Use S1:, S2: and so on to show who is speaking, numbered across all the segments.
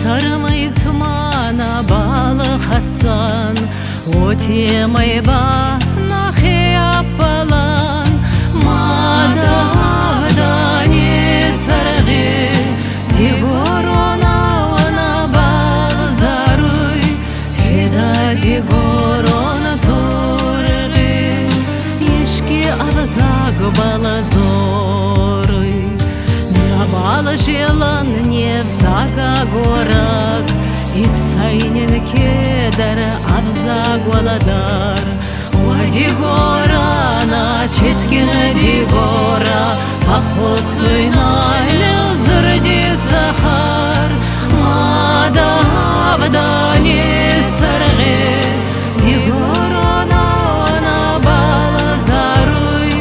S1: Sarmay tumana balı Hasan, otemay ba nahe apalan. Madavda ne sargı, digorona ona bal zaruy, fida digorona torgı, yeşki avzag bala zoruy. Бал желан не взага горак, и сайнин кедар абза голадар. Вади гора на четкин дигора, пахосуй найлы зырди захар. Мадавда не саргы, дигорона на бал заруй,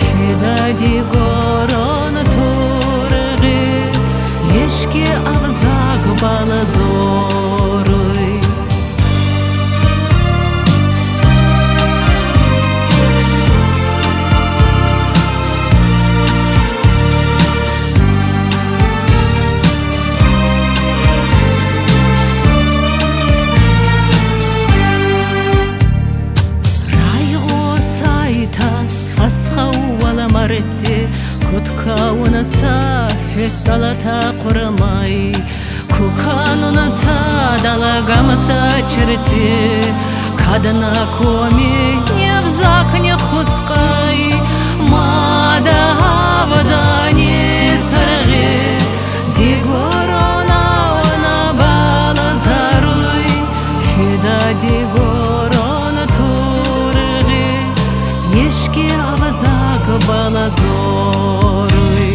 S1: фида дигорона тургы, ешки авзаг бала зоруй. Кутка унаца фетталата курамай, кукан унаца далагамата черти, кадана коми не взак не хускай. Мадавда не саргы, дигорона она бала заруй, фида дигорона тургы, ешки авзаг бала зоруй.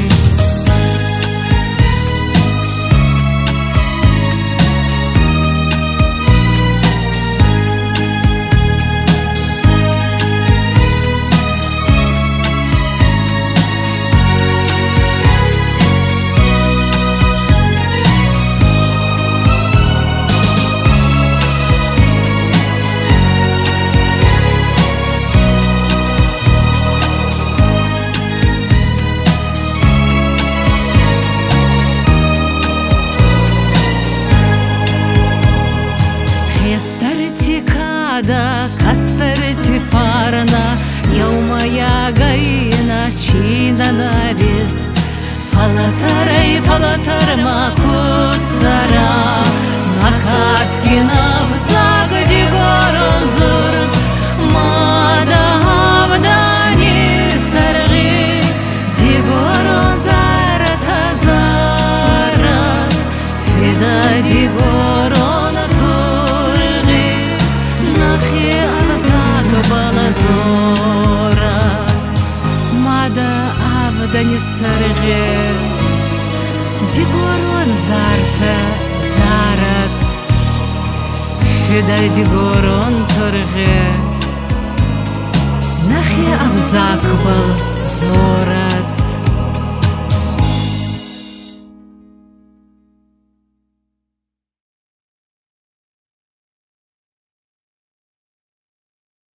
S1: Кастерти фарна, яумая гаина чина нарис. Фалатарай фалатар макуцара, накаткина взаг дигорон зурт. Мадавда не саргы, дигорон зарат азарат, фида дигорон тургы, нахи авзаг бала зорат. Мадавда не саргы, дигорон зарат, фида дигорон тургы, нахи авзаг бала зорат.